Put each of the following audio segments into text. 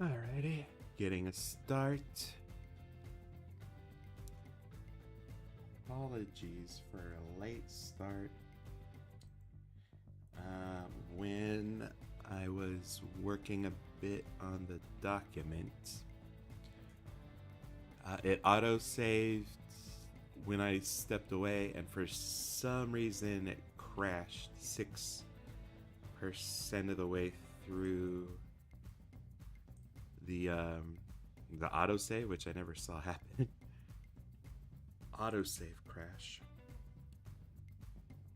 Alrighty, getting a start. Apologies for a late start. When I was working a bit on the document, it auto-saved when I stepped away, and for some reason it crashed 6% of the way through the autosave, which I never saw happen. Autosave crash.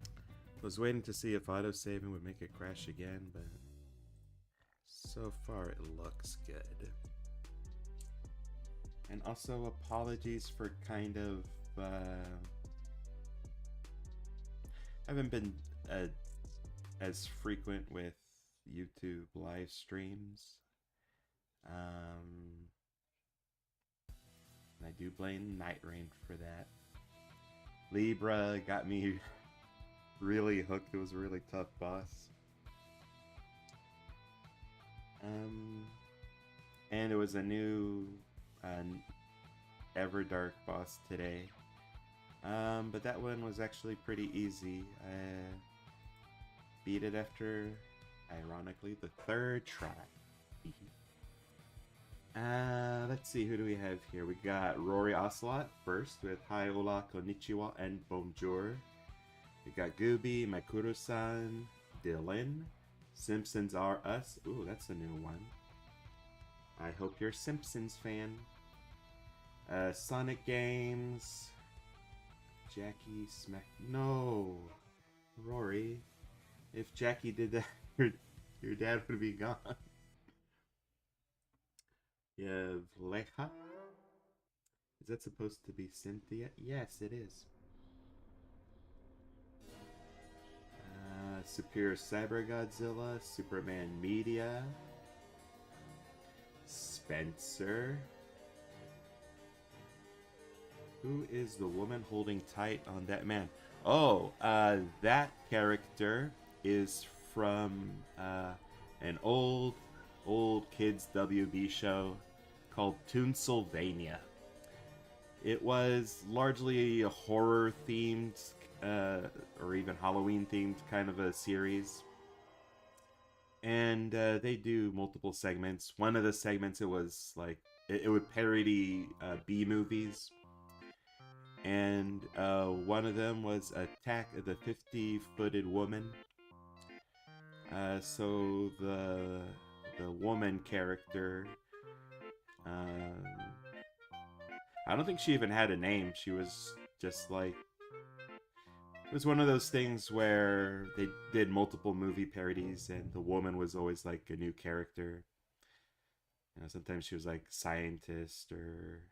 I was waiting to see if autosaving would make it crash again, but so far it looks good. And also apologies for kind of haven't been as frequent with YouTube live streams. I do blame Night Rain for that. Libra got me really hooked. It was a really tough boss. And it was a new Everdark boss today. But that one was actually pretty easy. I beat it after, ironically, the 3rd try. Let's see, who do we have here? We got Rory Ocelot first with Hi, Hola, Konnichiwa, and Bonjour. We got Gooby, Makuro-san, Dylan, Simpsons Are Us. Ooh, that's a new one. I hope you're a Simpsons fan. Sonic Games, Jackie Smack. No, Rory. If Jackie did that, your dad would be gone. Yeah, Lecha. Is that supposed to be Cynthia? Yes, it is. Superior Cyber Godzilla, Superman Media, Spencer. Who is the woman holding tight on that man? Oh, that character is from an old kids WB show called Toonsylvania. It was largely a horror themed or even Halloween themed kind of a series. And they do multiple segments. One of the segments, it was like, it would parody B movies. And one of them was Attack of the 50-Footed Woman. So the woman character, I don't think she even had a name. She was just like, it was one of those things where they did multiple movie parodies, and the woman was always like a new character. You know, sometimes she was like scientist or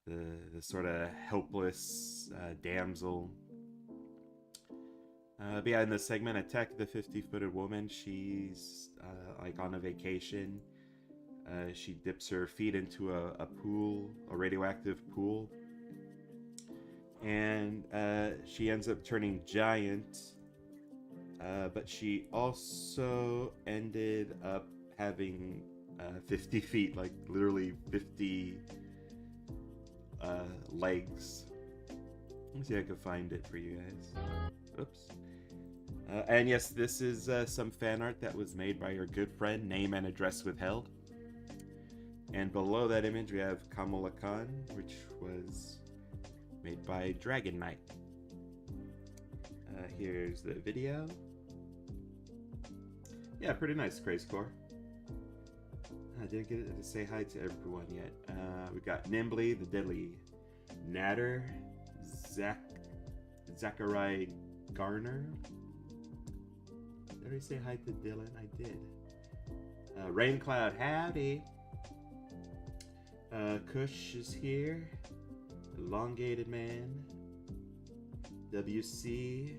the sort of helpless damsel. But yeah, in the segment Attack the 50-Footed Woman, she's like on a vacation. She dips her feet into a pool, a radioactive pool. And she ends up turning giant. But she also ended up having 50 feet, like literally 50 legs. Let's see if I can find it for you guys. Oops. And yes, this is some fan art that was made by your good friend, name and address withheld. And below that image, we have Kamala Khan, which was made by Dragon Knight. Here's the video. Yeah, pretty nice, Crazecore. I didn't get to say hi to everyone yet. We got Nimbly, the Deadly Natter, Zachary Garner. Did I say hi to Dylan? I did. Raincloud, howdy. Kush is here. Elongated Man. WC.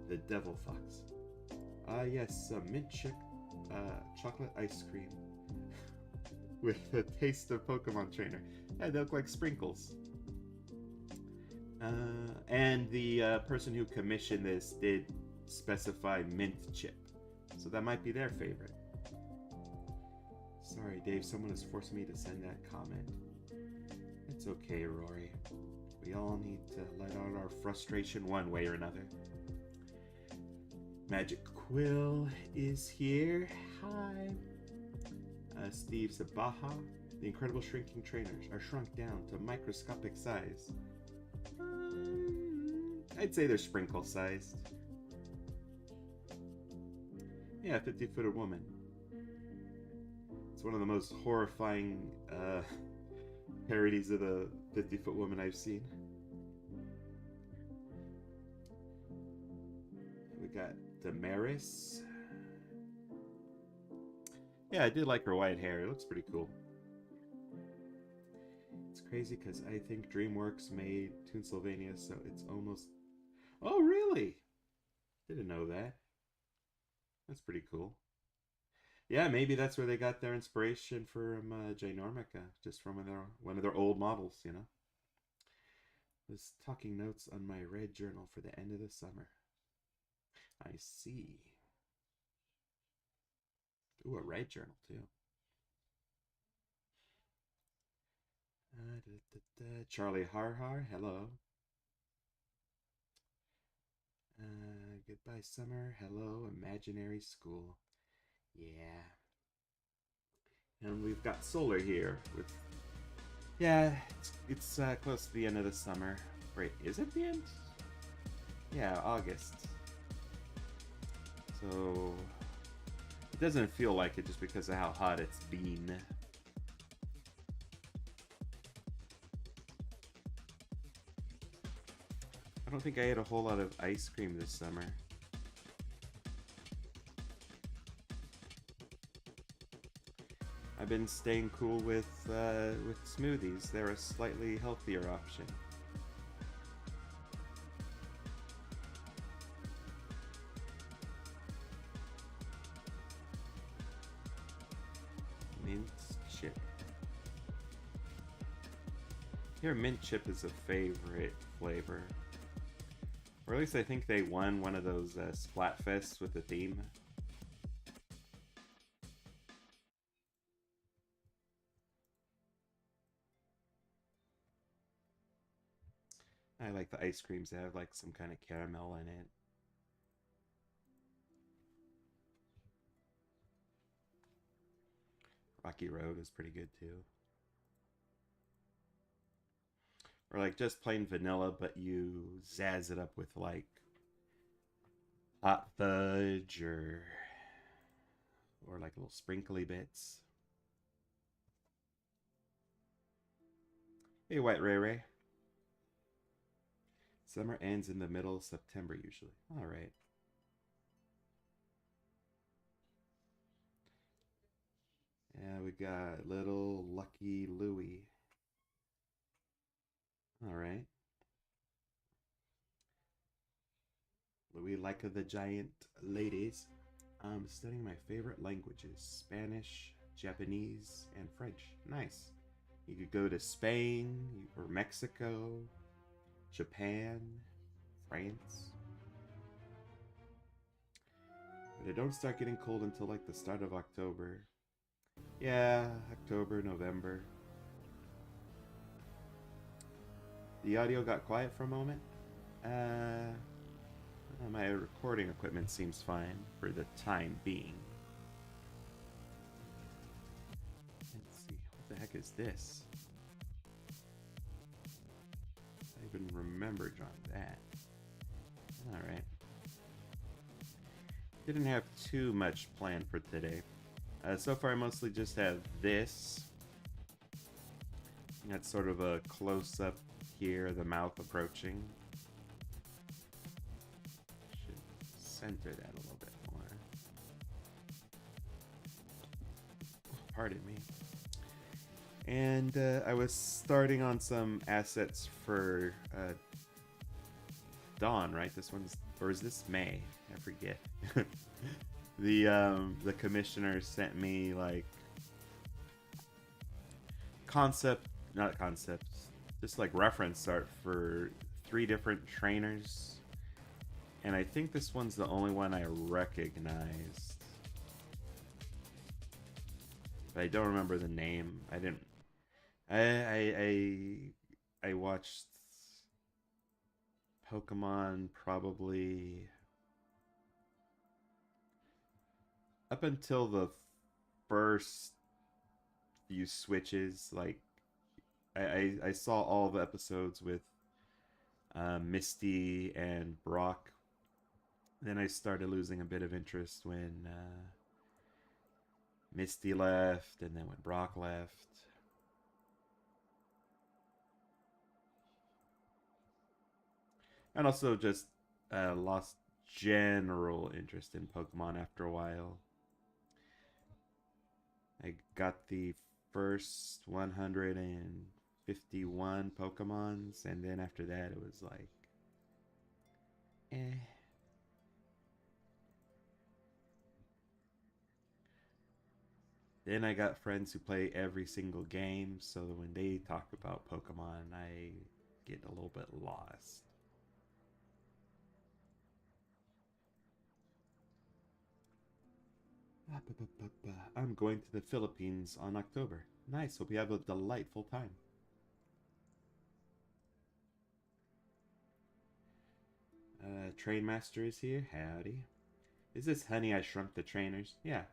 The Devil Fox. Yes, mint chocolate ice cream with a taste of Pokemon Trainer. Yeah, they look like sprinkles. And the person who commissioned this did specify mint chip, so that might be their favorite. Sorry, Dave, someone is forcing me to send that comment. It's okay, Rory. We all need to let out our frustration one way or another. Magic Quill is here. Hi. Steve Sabaha. The incredible shrinking trainers are shrunk down to microscopic size. I'd say they're sprinkle sized. Yeah, 50-footed woman. It's one of the most horrifying parodies of the 50-foot woman I've seen. We got Damaris. Yeah, I did like her white hair. It looks pretty cool. It's crazy because I think DreamWorks made Toonsylvania, so it's almost... Oh, really? Didn't know that. That's pretty cool. Yeah, maybe that's where they got their inspiration from Ginormica, just from one of their old models, you know. Was talking notes on my red journal for the end of the summer. I see. Ooh, a red journal too. Charlie Harhar, hello. Goodbye summer, hello, imaginary school. Yeah. And we've got Solar here with... Yeah, it's close to the end of the summer. Wait, is it the end? Yeah, August. So... It doesn't feel like it just because of how hot it's been. I don't think I ate a whole lot of ice cream this summer. I've been staying cool with smoothies. They're a slightly healthier option. Mint chip. Here, mint chip is a favorite flavor. Or at least I think they won one of those Splatfests with a theme. I like the ice creams that have like some kind of caramel in it. Rocky Road is pretty good too. Or like just plain vanilla, but you zazz it up with like hot fudge or like little sprinkly bits. Hey, White Ray Ray. Summer ends in the middle of September usually. All right. Yeah, we got little Lucky Louie. All right. Louie like the giant ladies. I'm studying my favorite languages: Spanish, Japanese, and French. Nice. You could go to Spain or Mexico, Japan, France. But it don't start getting cold until like the start of October. Yeah, October, November. The audio got quiet for a moment. My recording equipment seems fine for the time being. Let's see, what the heck is this? I even remember drawing that. Alright. Didn't have too much planned for today. So far I mostly just have this. That's sort of a close-up here, the mouth approaching. Should center that a little bit more. Pardon me. And I was starting on some assets for Dawn, right? This one's, or is this May? I forget. The commissioner sent me like not concepts, just like reference art for 3 different trainers, and I think this one's the only one I recognized. but I don't remember the name. I didn't. I watched Pokemon probably up until the first few switches. Like I saw all the episodes with Misty and Brock. Then I started losing a bit of interest when Misty left, and then when Brock left. And also just lost general interest in Pokemon after a while. I got the first 151 Pokemons, and then after that it was like, eh. Then I got friends who play every single game, so when they talk about Pokemon, I get a little bit lost. I'm going to the Philippines on October. Nice, hope you have a delightful time. Train Master is here. Howdy. Is this Honey, I Shrunk the Trainers? Yeah.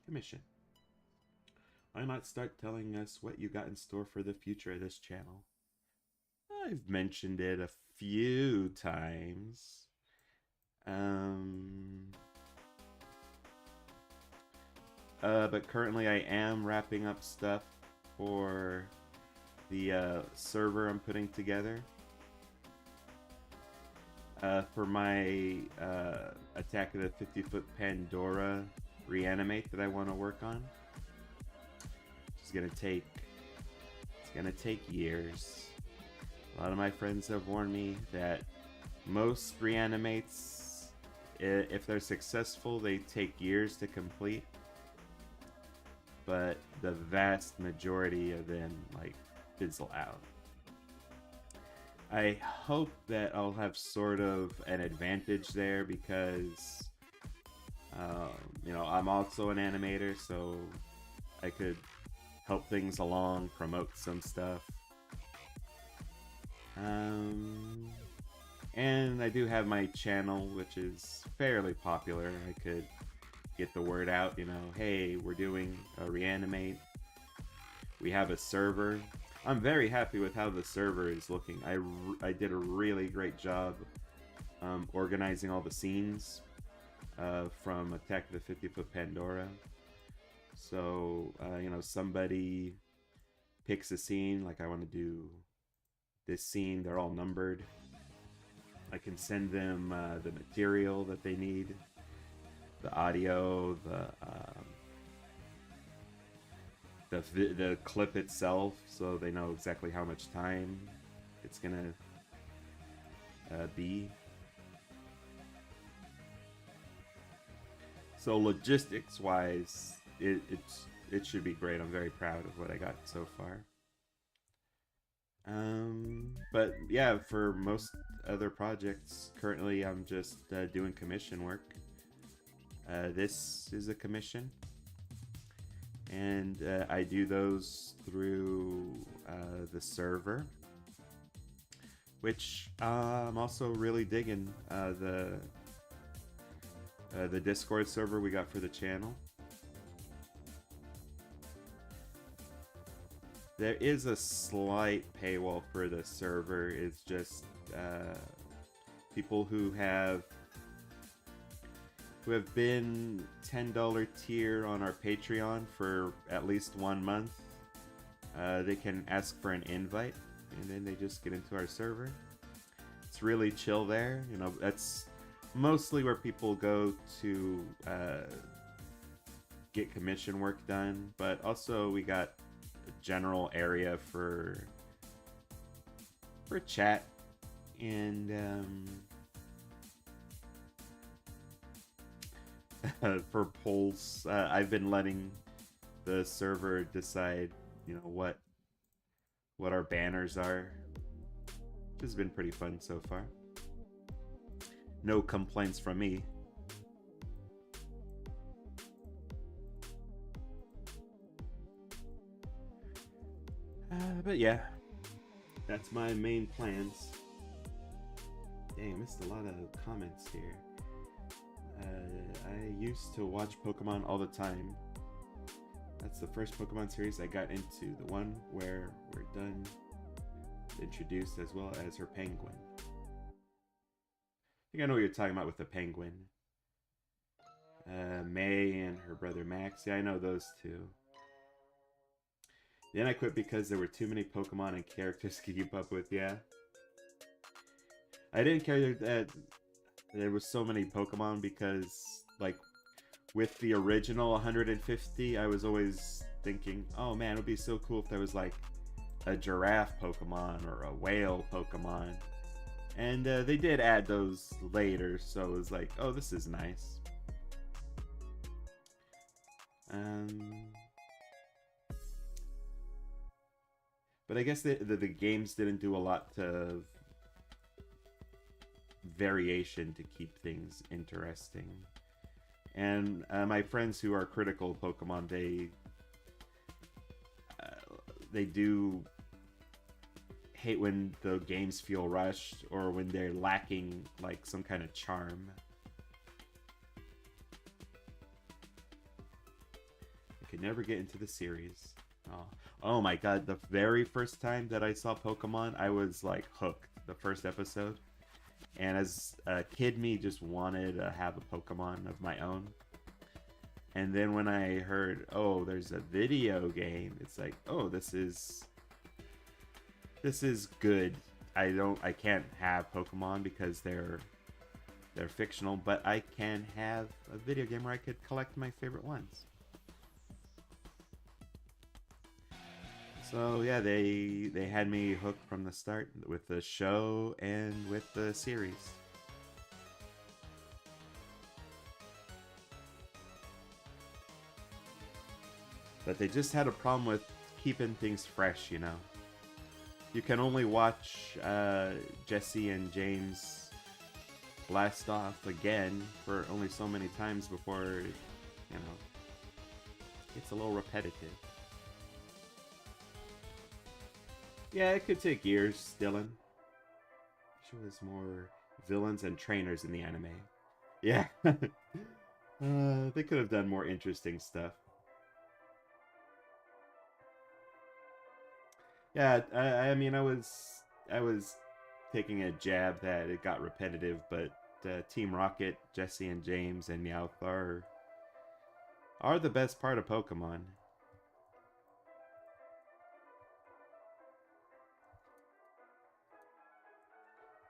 Commission. Why not start telling us what you got in store for the future of this channel? I've mentioned it a few times. But currently I am wrapping up stuff for the server I'm putting together. For my Attack of the 50-Foot Pandora reanimate that I want to work on. It's gonna take years. A lot of my friends have warned me that most reanimates, if they're successful, they take years to complete. But the vast majority of them like fizzle out. I hope that I'll have sort of an advantage there because, you know, I'm also an animator, so I could help things along, promote some stuff. And I do have my channel, which is fairly popular. I could get the word out, you know, hey, we're doing a reanimate. We have a server. I'm very happy with how the server is looking. I did a really great job organizing all the scenes from Attack of the 50-Foot Pandora. So, you know, somebody picks a scene, like I want to do this scene, they're all numbered. I can send them the material that they need, the audio, the clip itself, so they know exactly how much time it's gonna be. So logistics wise, it should be great. I'm very proud of what I got so far. But yeah, for most other projects, currently I'm just doing commission work. This is a commission, and I do those through the server, which I'm also really digging the Discord server we got for the channel. There is a slight paywall for the server. It's just people who have been $10 tier on our Patreon for at least 1 month. They can ask for an invite, and then they just get into our server. It's really chill there. You know, that's mostly where people go to get commission work done, but also we got a general area for chat and for polls. I've been letting the server decide, you know, what our banners are. Which has been pretty fun so far. No complaints from me. But yeah, that's my main plans. Dang, I missed a lot of comments here. I used to watch Pokemon all the time. That's the first Pokemon series I got into. The one where we're done introduced, as well as her penguin. I think I know what you're talking about with the penguin. May and her brother Max. Yeah, I know those two. Then I quit because there were too many Pokemon and characters to keep up with. Yeah. I didn't care that there was so many Pokemon because, like, with the original 150, I was always thinking, oh man, it would be so cool if there was like a giraffe Pokemon or a whale Pokemon. And they did add those later, so it was like, oh, this is nice. But I guess the games didn't do a lot of variation to keep things interesting. And my friends who are critical of Pokemon, they do hate when the games feel rushed or when they're lacking like some kind of charm. I could never get into the series. Oh my god, the very first time that I saw Pokemon, I was like hooked the first episode. And as a kid, me just wanted to have a Pokemon of my own. And then when I heard, oh, there's a video game, it's like, oh, this is good. I can't have Pokemon because they're fictional, but I can have a video game where I could collect my favorite ones. So yeah, they had me hooked from the start with the show and with the series. But they just had a problem with keeping things fresh, you know. You can only watch Jesse and James blast off again for only so many times before, you know, it's a little repetitive. Yeah, it could take years, Dylan. Sure, there's more villains and trainers in the anime. Yeah. They could have done more interesting stuff. Yeah, I mean, I was taking a jab that it got repetitive, but Team Rocket, Jesse and James and Meowth are the best part of Pokemon.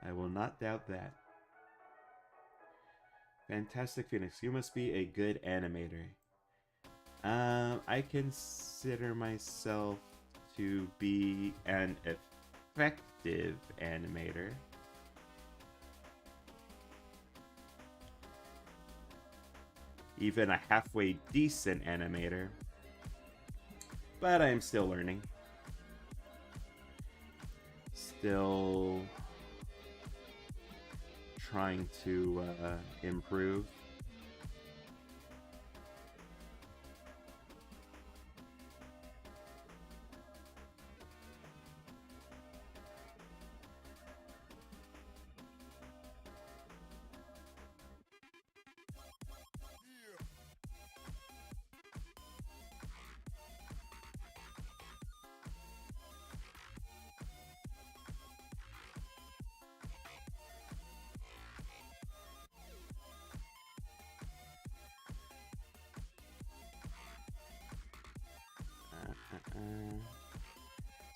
I will not doubt that. Fantastic Phoenix, you must be a good animator. I consider myself to be an effective animator. Even a halfway decent animator. But I am still learning. Still trying to improve.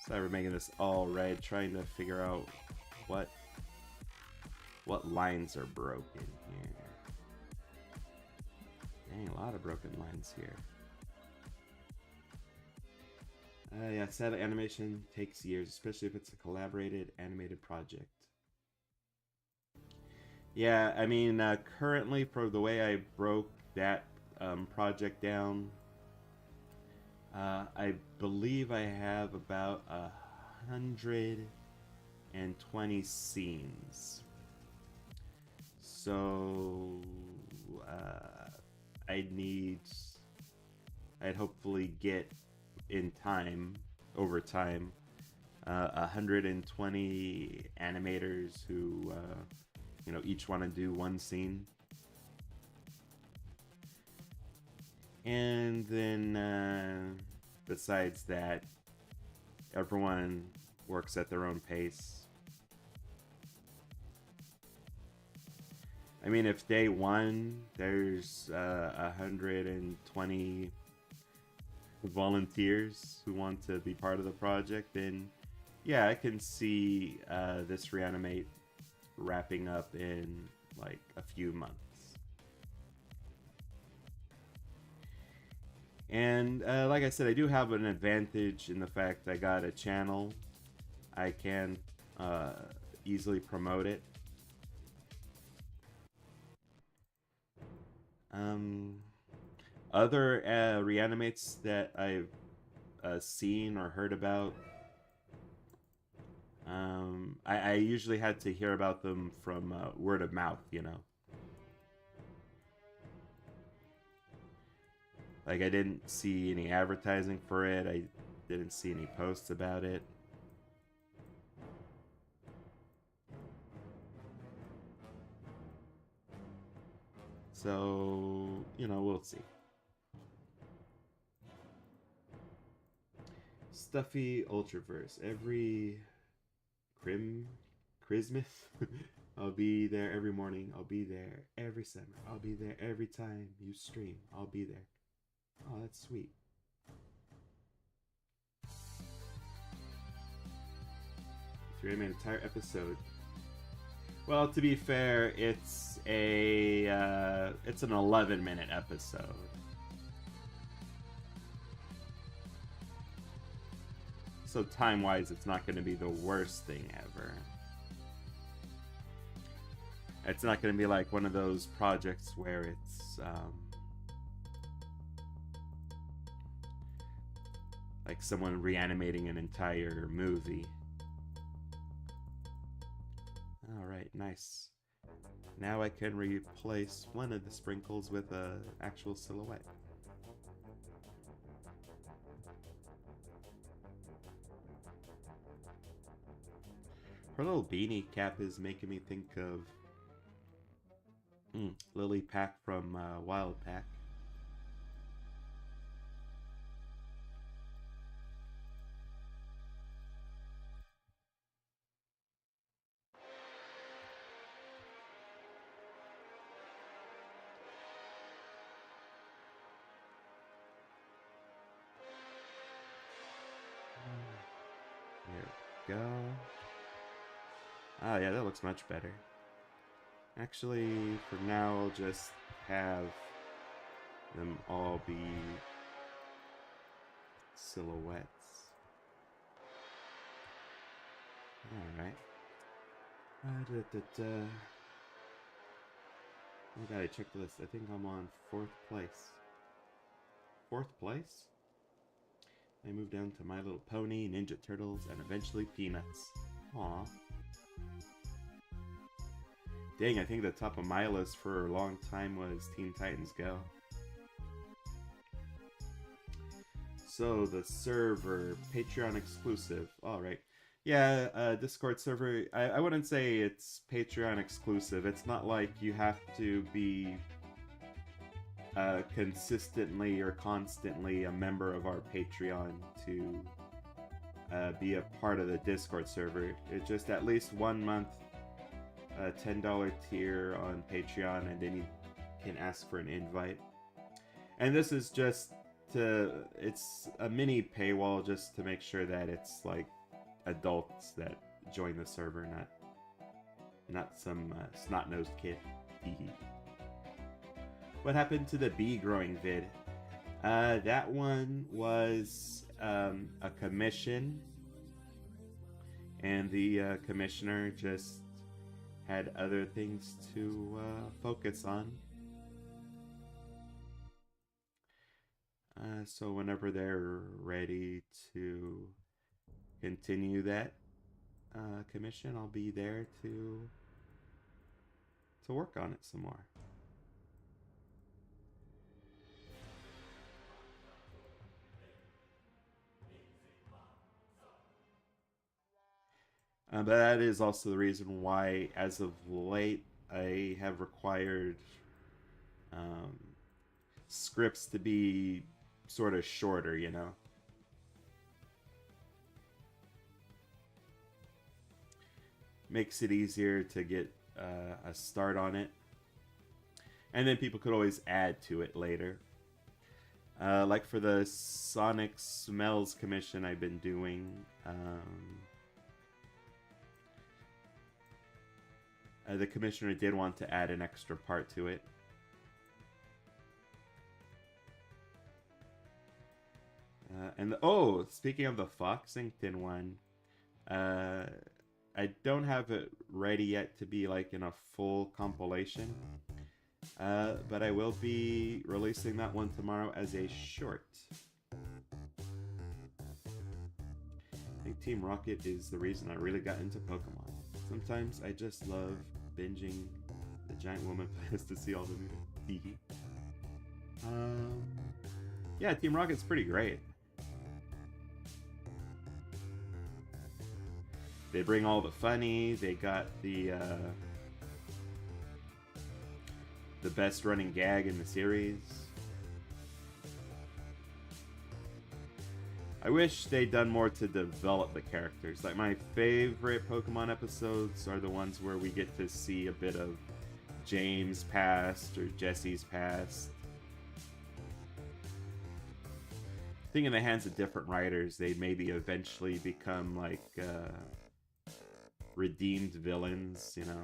So we're making this all red, trying to figure out what lines are broken here. Dang, a lot of broken lines here. Yeah, sad animation takes years, especially if it's a collaborated animated project. Yeah, I mean, currently, for the way I broke that project down, I believe I have about 120 scenes. So I'd hopefully get in time, over time, 120 animators who, each want to do one scene. And then, besides that, everyone works at their own pace. I mean, if day one there's 120 volunteers who want to be part of the project, then yeah, I can see this reanimate wrapping up in like a few months. And like I said, I do have an advantage in the fact I got a channel. I can easily promote it. Other reanimates that I've seen or heard about, I usually had to hear about them from word of mouth, you know. Like, I didn't see any advertising for it. I didn't see any posts about it. So, we'll see. Stuffy Ultraverse. Every Christmas, I'll be there every morning. I'll be there every summer. I'll be there every time you stream. I'll be there. Oh, that's sweet. Through an entire episode. Well, to be fair, it's an 11-minute episode. So time-wise, it's not going to be the worst thing ever. It's not going to be like one of those projects where it's like someone reanimating an entire movie. Alright, nice. Now I can replace one of the sprinkles with an actual silhouette. Her little beanie cap is making me think of Lily Pack from Wild Pack. There we go. Ah, yeah, that looks much better. Actually, for now, I'll just have them all be silhouettes. Alright. I gotta check the list. I think I'm on 4th place. 4th place? I moved down to My Little Pony, Ninja Turtles, and eventually Peanuts. Aww. Dang, I think the top of my list for a long time was Teen Titans Go. So, the server, Patreon exclusive. Alright. Yeah, Discord server, I wouldn't say it's Patreon exclusive. It's not like you have to be consistently or constantly a member of our Patreon to be a part of the Discord server. It's just at least 1 month, $10 tier on Patreon, and then you can ask for an invite. And this is just it's a mini paywall just to make sure that it's like adults that join the server, not some snot-nosed kid. What happened to the bee growing vid? That one was a commission, and the commissioner just had other things to focus on. So whenever they're ready to continue that commission, I'll be there to work on it some more. But that is also the reason why, as of late, I have required um, scripts to be sort of shorter, you know? Makes it easier to get a start on it. And then people could always add to it later. Like for the Sonic Smells commission I've been doing, the commissioner did want to add an extra part to it. Oh, speaking of the Foxington one, I don't have it ready yet to be like in a full compilation, but I will be releasing that one tomorrow as a short. I think Team Rocket is the reason I really got into Pokemon. Sometimes I just love binging the giant woman plans to see all the new. Yeah, Team Rocket's pretty great. They bring all the funny. They got the best running gag in the series. I wish they'd done more to develop the characters. Like, my favorite Pokemon episodes are the ones where we get to see a bit of James' past or Jesse's past. I think in the hands of different writers, they maybe eventually become like redeemed villains, you know.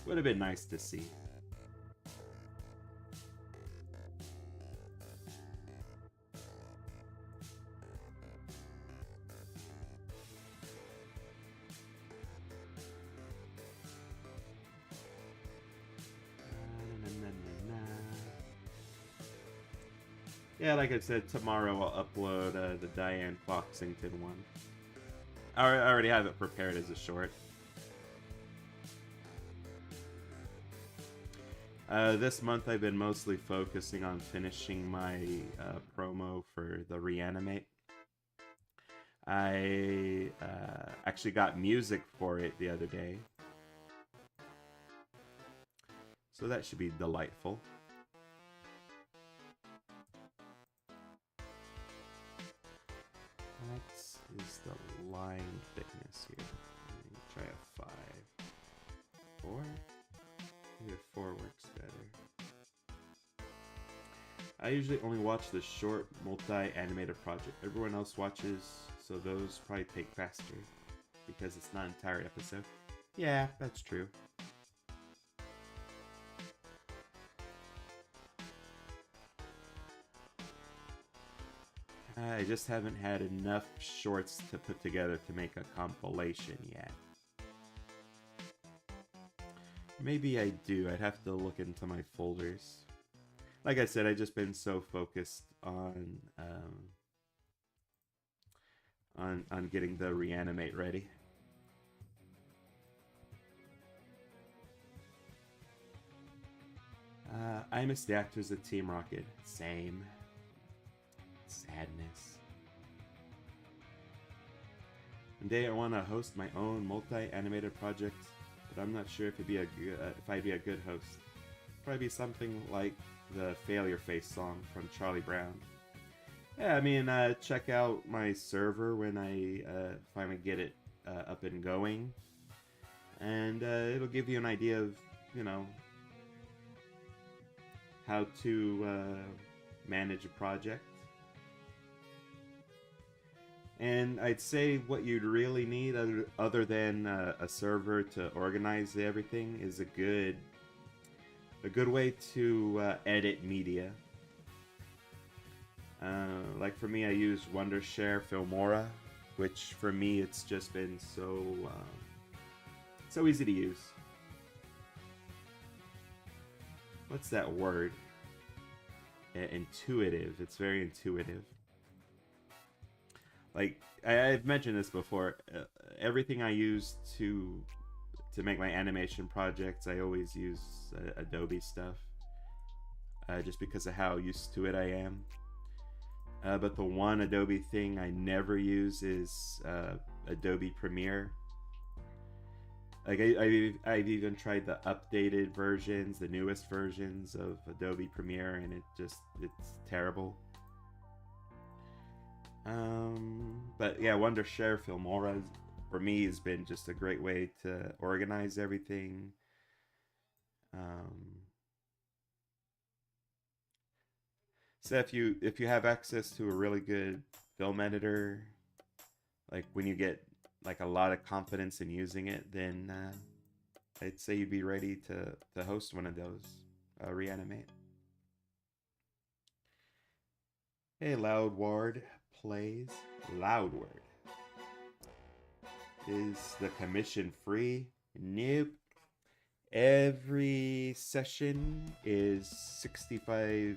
Would have been nice to see. Yeah, like I said, tomorrow I'll upload the Diane Foxington one. I already have it prepared as a short. This month I've been mostly focusing on finishing my promo for the reanimate. I actually got music for it the other day, so that should be delightful. What is the line thickness here? Let me try a 5. 4? Maybe a 4 works better. I usually only watch the short multi-animator project. Everyone else watches, so those probably take faster because it's not an entire episode. Yeah, that's true. I just haven't had enough shorts to put together to make a compilation yet. Maybe I do. I'd have to look into my folders. Like I said, I've just been so focused on getting the reanimate ready. I miss the actors of Team Rocket. Same. Sadness. One day I want to host my own multi-animated project, but I'm not sure if I'd be a good host. Probably be something like the Failure Face song from Charlie Brown. Yeah, I mean, check out my server when I finally get it up and going, and it'll give you an idea of, you know, how to manage a project. And I'd say what you'd really need, other than a server to organize everything, is a good way to edit media. Like for me, I use Wondershare Filmora, which for me it's just been so easy to use. What's that word? Intuitive. It's very intuitive. Like, I've mentioned this before, everything I use to make my animation projects, I always use Adobe stuff. just because of how used to it I am. But the one Adobe thing I never use is Adobe Premiere. Like I've even tried the updated versions, the newest versions of Adobe Premiere, and it's terrible. But yeah, Wondershare Filmora for me has been just a great way to organize everything. Um, so if you have access to a really good film editor, like when you get like a lot of confidence in using it, then I'd say you'd be ready to host one of those. Reanimate. Hey, Loudward plays. Loudward. Is the commission free? Nope. Every session is $65.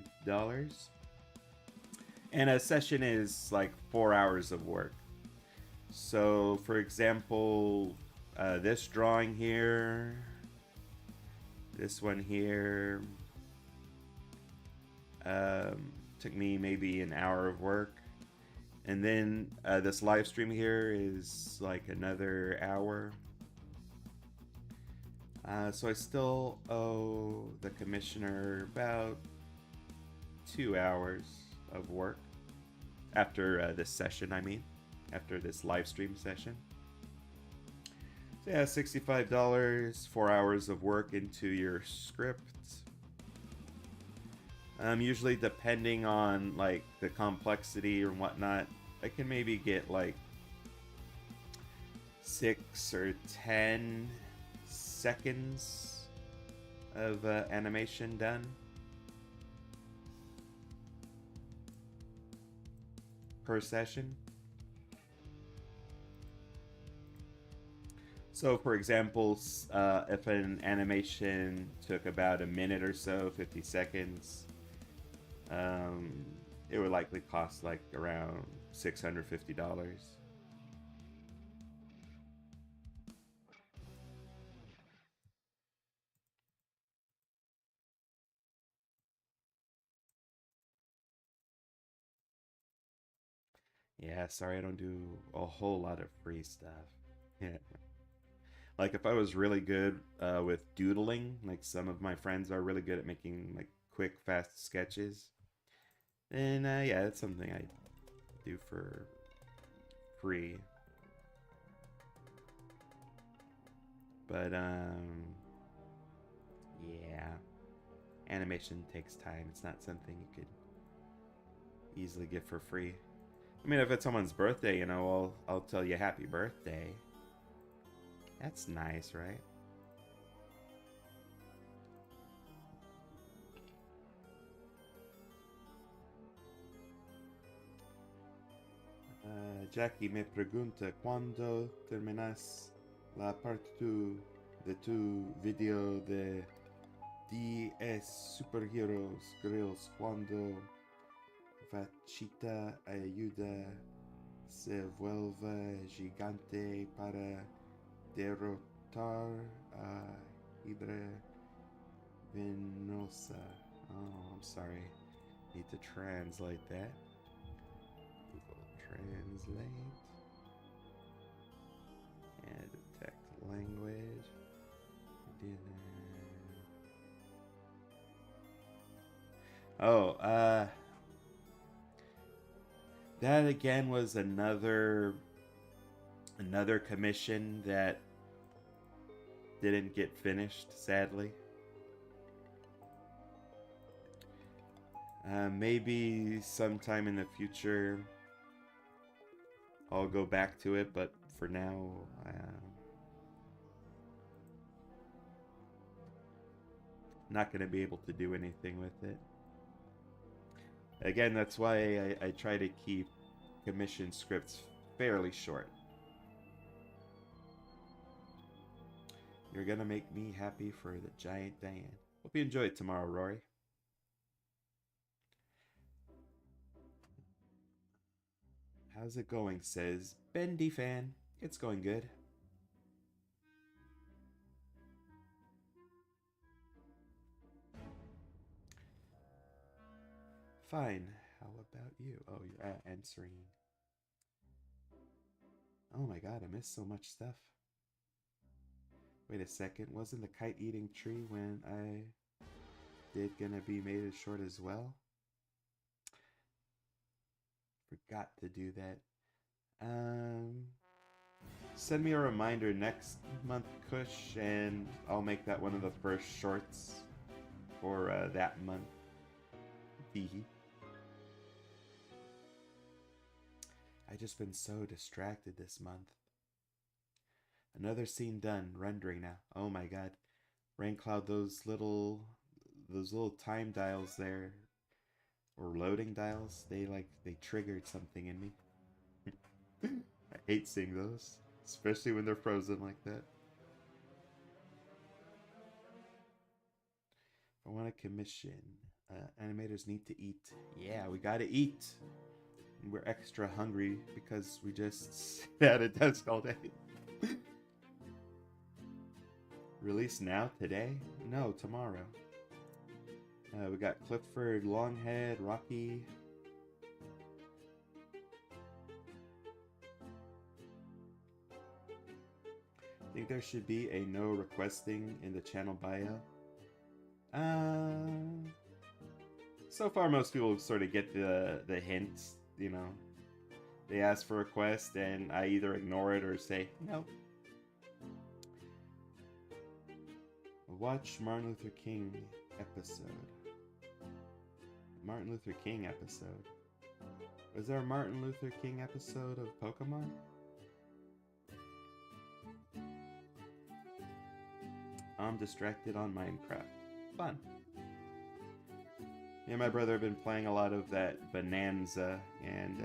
And a session is like 4 hours of work. So, for example, this drawing here, this one here, took me maybe an hour of work. And then this live stream here is like another hour. So I still owe the commissioner about 2 hours of work after this session, I mean, after this live stream session. So yeah, $65, 4 hours of work into your script. Usually depending on like the complexity or whatnot, I can maybe get like 6 or 10 seconds of animation done per session. So for example, if an animation took about a minute or so, 50 seconds, it would likely cost like around $650. Yeah, sorry, I don't do a whole lot of free stuff. Yeah. Like if I was really good with doodling, like some of my friends are really good at making like quick, fast sketches, then yeah, that's something I do for free. But yeah, animation takes time. It's not something you could easily get for free. I mean, if it's someone's birthday, you know, I'll tell you happy birthday. That's nice, right? Jackie me pregunta cuándo terminas la parte de tu video de 10 superheroes grills cuando Vachita ayuda se vuelve gigante para derrotar a Hydra Venosa. Oh, I'm sorry. Need to translate that. Google Translate. And detect language. Oh, that again was another commission that didn't get finished, sadly. Maybe sometime in the future I'll go back to it, but for now, not going to be able to do anything with it. Again, that's why I try to keep commission scripts fairly short. You're gonna make me happy for the giant Diane. Hope you enjoy it tomorrow, Rory. How's it going? Says Bendy Fan. It's going good. Fine. How about you? Oh, you're answering. Oh my god, I missed so much stuff. Wait a second, wasn't the kite eating tree when I did gonna be made as short as well? Forgot to do that. Um, Send me a reminder next month, Kush, and I'll make that one of the first shorts for that month. Hee. I just been so distracted this month. Another scene done, rendering now. Oh my god. Raincloud, those little time dials there, or loading dials, they triggered something in me. I hate seeing those, especially when they're frozen like that. I want to commission. Animators need to eat. Yeah, we gotta eat. And we're extra hungry because we just sat at a desk all day. Release now? Today? No, tomorrow. We got Clifford, Longhead, Rocky. Think there should be a no requesting in the channel bio? So far most people sort of get the hints, you know. They ask for a request and I either ignore it or say no. Watch Martin Luther King episode. Martin Luther King episode. Was there a Martin Luther King episode of Pokemon? I'm distracted on Minecraft. Fun. Me and my brother have been playing a lot of that Bonanza, and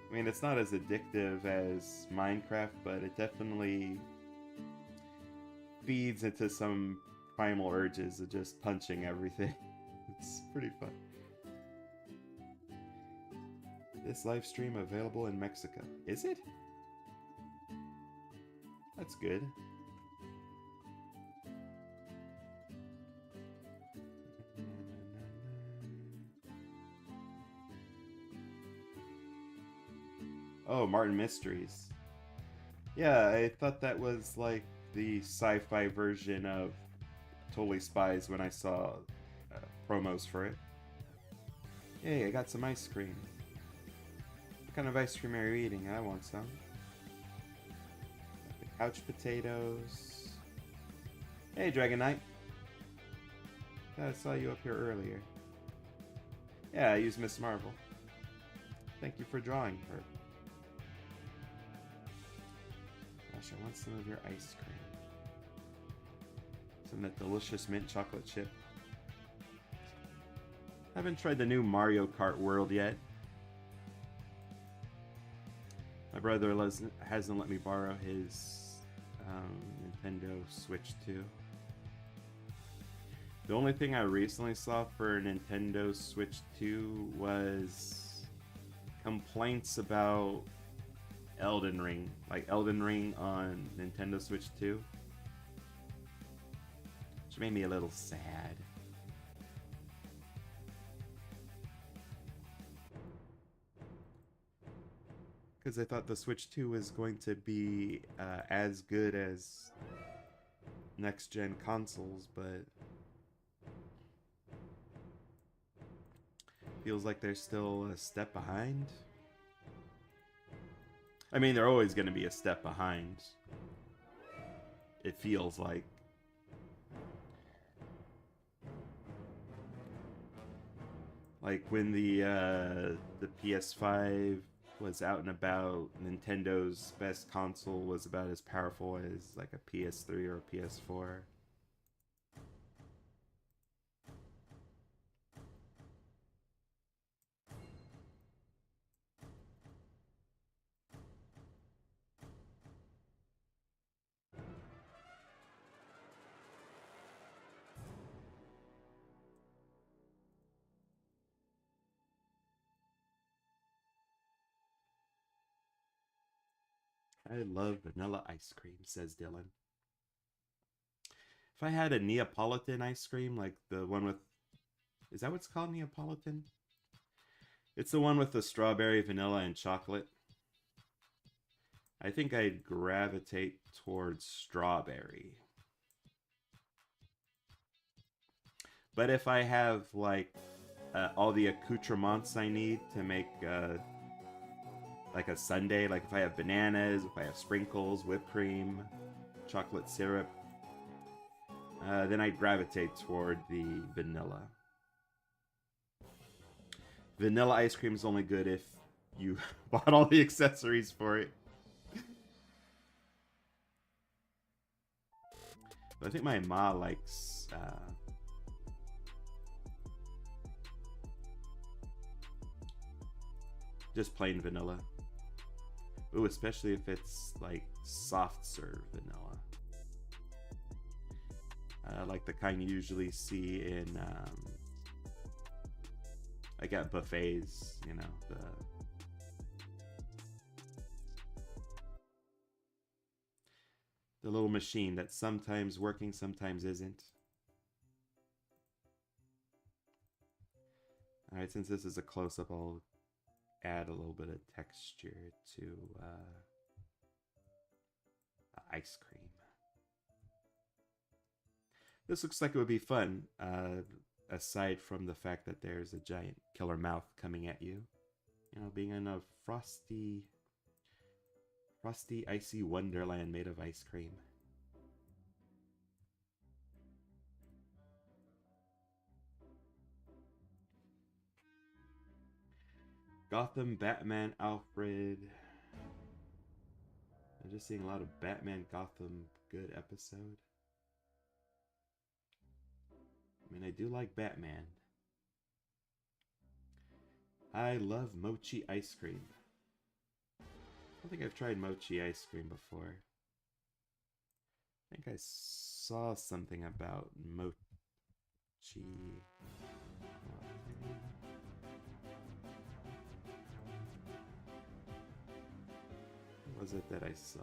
I mean, it's not as addictive as Minecraft, but it definitely feeds into some primal urges of just punching everything. It's pretty fun. This live stream available in Mexico. Is it? That's good. Oh, Martin Mysteries. Yeah, I thought that was like the sci-fi version of Totally Spies when I saw promos for it. Hey, I got some ice cream. What kind of ice cream are you eating? I want some. Got the couch potatoes. Hey, Dragon Knight. I saw you up here earlier. Yeah, I used Miss Marvel. Thank you for drawing her. Gosh, I want some of your ice cream. Some of that delicious mint chocolate chip. Haven't tried the new Mario Kart World yet. My brother hasn't let me borrow his Nintendo Switch 2. The only thing I recently saw for Nintendo Switch 2 was complaints about Elden Ring. Like Elden Ring on Nintendo Switch 2. Which made me a little sad. Because I thought the Switch 2 was going to be as good as next-gen consoles, but feels like they're still a step behind. I mean, they're always going to be a step behind. It feels like. Like when the PS5 was out and about, Nintendo's best console was about as powerful as like a PS3 or a PS4. I love vanilla ice cream, says Dylan. If I had a Neapolitan ice cream, like the one with Is that what's called Neapolitan? It's the one with the strawberry, vanilla, and chocolate. I think I'd gravitate towards strawberry. But if I have like all the accoutrements I need to make like a sundae, like if I have bananas, if I have sprinkles, whipped cream, chocolate syrup, then I'd gravitate toward the vanilla. Vanilla ice cream is only good if you bought all the accessories for it. But I think my ma likes just plain vanilla. Ooh, especially if it's like soft serve vanilla. Like the kind you usually see in like at buffets, you know, the little machine that's sometimes working, sometimes isn't. All right, since this is a close-up, I'll add a little bit of texture to the ice cream. This looks like it would be fun, aside from the fact that there's a giant killer mouth coming at you. You know, being in a frosty, icy wonderland made of ice cream. Gotham, Batman, Alfred. I'm just seeing a lot of Batman, Gotham, good episode. I mean, I do like Batman. I love mochi ice cream. I don't think I've tried mochi ice cream before. I think I saw something about mochi. What was it that I saw?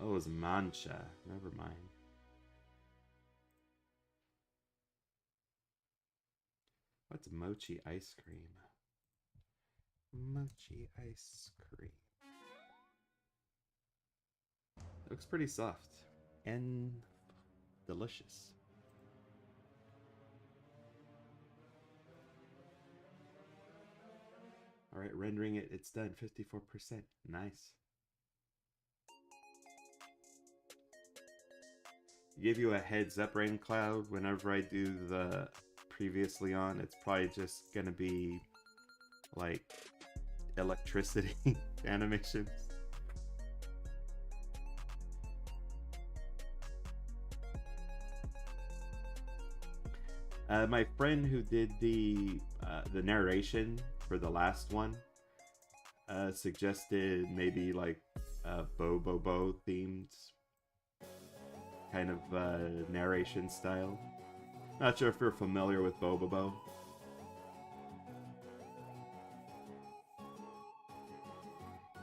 Oh, it was mancha. Never mind. What's mochi ice cream? Mochi ice cream. It looks pretty soft and delicious. All right, rendering it. It's done. 54%. Nice. Give you a heads up, Rain Cloud. Whenever I do the previously on, it's probably just gonna be like electricity animations. My friend who did the narration for the last one suggested maybe like Bo themed kind of narration style. Not sure if you're familiar with Bo.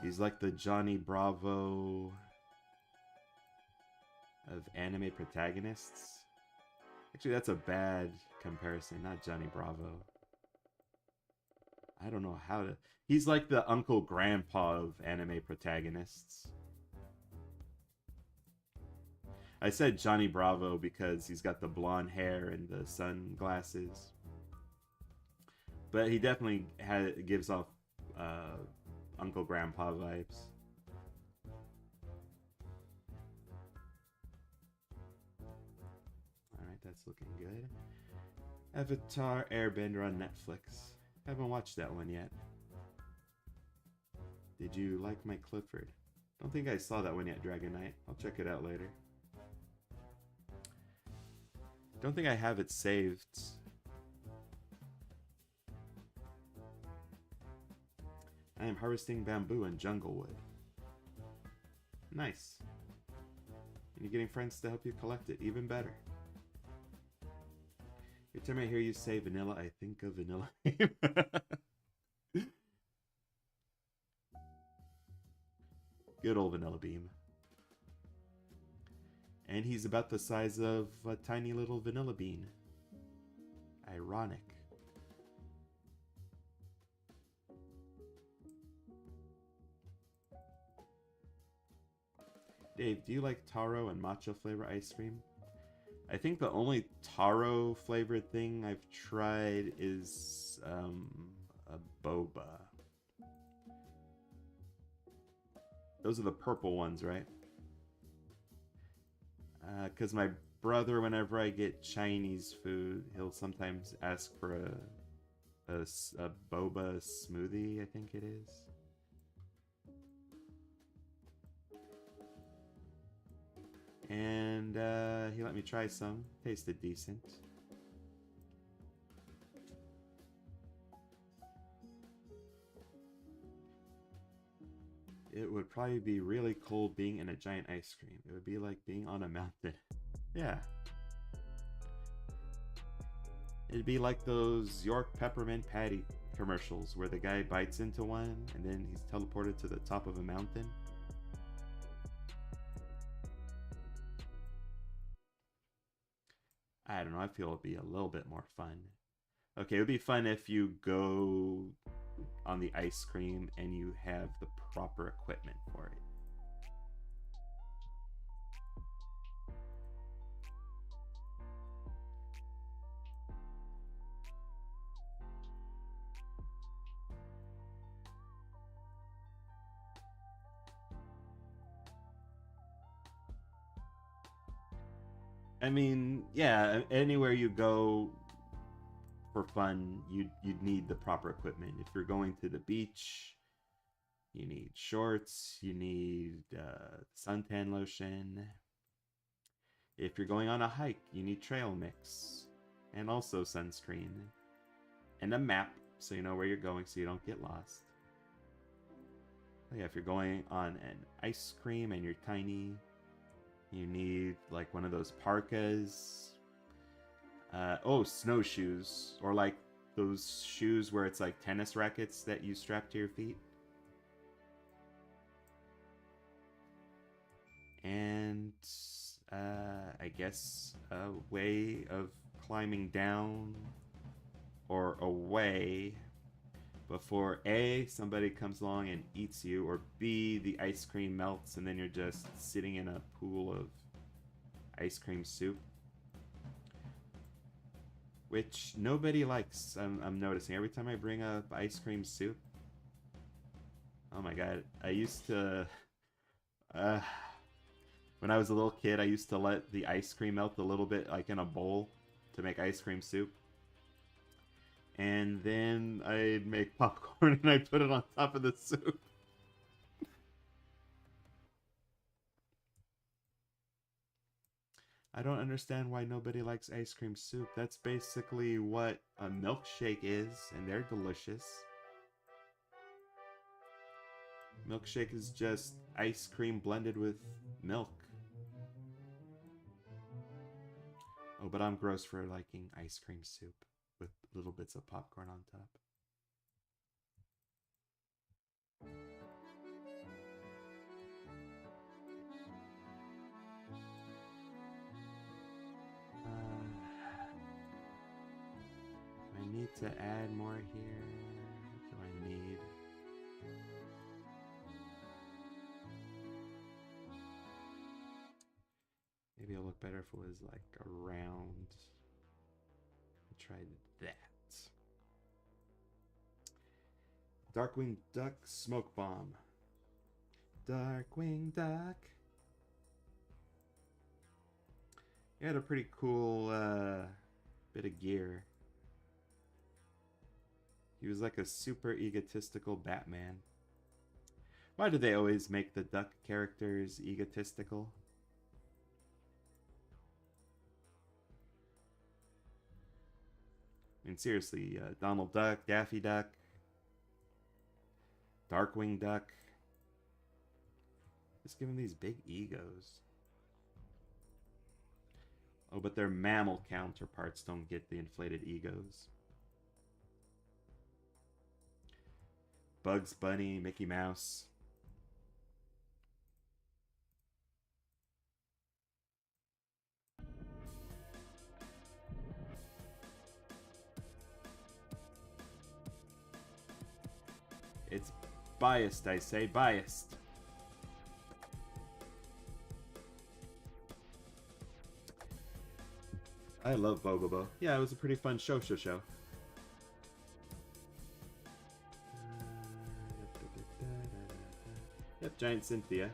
He's like the Johnny Bravo of anime protagonists. Actually, that's a bad comparison, not Johnny Bravo. I don't know how to... He's like the Uncle Grandpa of anime protagonists. I said Johnny Bravo because he's got the blonde hair and the sunglasses. But he definitely gives off Uncle Grandpa vibes. Alright, that's looking good. Avatar Airbender on Netflix. Haven't watched that one yet. Did you like my Clifford? Don't think I saw that one yet, Dragon Knight. I'll check it out later. Don't think I have it saved. I am harvesting bamboo and jungle wood. Nice. And you're getting friends to help you collect it. Even better. Every time I hear you say vanilla, I think of Vanilla. Good old Vanilla Beam. And he's about the size of a tiny little vanilla bean. Ironic. Dave, do you like taro and matcha flavor ice cream? I think the only taro flavored thing I've tried is a boba. Those are the purple ones, right? Because my brother, whenever I get Chinese food, he'll sometimes ask for a boba smoothie, I think it is. And he let me try some. Tasted decent. It would probably be really cold being in a giant ice cream. It would be like being on a mountain. Yeah. It'd be like those York peppermint patty commercials where the guy bites into one and then he's teleported to the top of a mountain. I don't know, I feel it'd be a little bit more fun. Okay, it would be fun if you go on the ice cream and you have the proper equipment for it. I mean, yeah, anywhere you go for fun, you'd need the proper equipment. If you're going to the beach, you need shorts, you need suntan lotion. If you're going on a hike, you need trail mix and also sunscreen and a map so you know where you're going so you don't get lost. Yeah, if you're going on an ice cream and you're tiny, you need like one of those parkas. Snowshoes, or like those shoes where it's like tennis rackets that you strap to your feet. And I guess a way of climbing down or away before A, somebody comes along and eats you, or B, the ice cream melts and then you're just sitting in a pool of ice cream soup. Which nobody likes, I'm noticing. Every time I bring up ice cream soup, oh my god, I used to... when I was a little kid, I used to let the ice cream melt a little bit, like in a bowl, to make ice cream soup. And then I'd make popcorn and I'd put it on top of the soup. I don't understand why nobody likes ice cream soup. That's basically what a milkshake is, and they're delicious. Milkshake is just ice cream blended with milk. Oh, but I'm gross for liking ice cream soup with little bits of popcorn on top. I need to add more here. What do I need? Maybe it'll look better if it was like around. Try that. Darkwing Duck Smoke Bomb. Darkwing Duck. He had a pretty cool bit of gear. He was like a super egotistical Batman. Why do they always make the duck characters egotistical? I mean, seriously, Donald Duck, Daffy Duck, Darkwing Duck. Just give them these big egos. Oh, but their mammal counterparts don't get the inflated egos. Bugs Bunny, Mickey Mouse. Biased, I say, biased. I love Bogobo. Yeah, it was a pretty fun show. Yep, Giant Cynthia.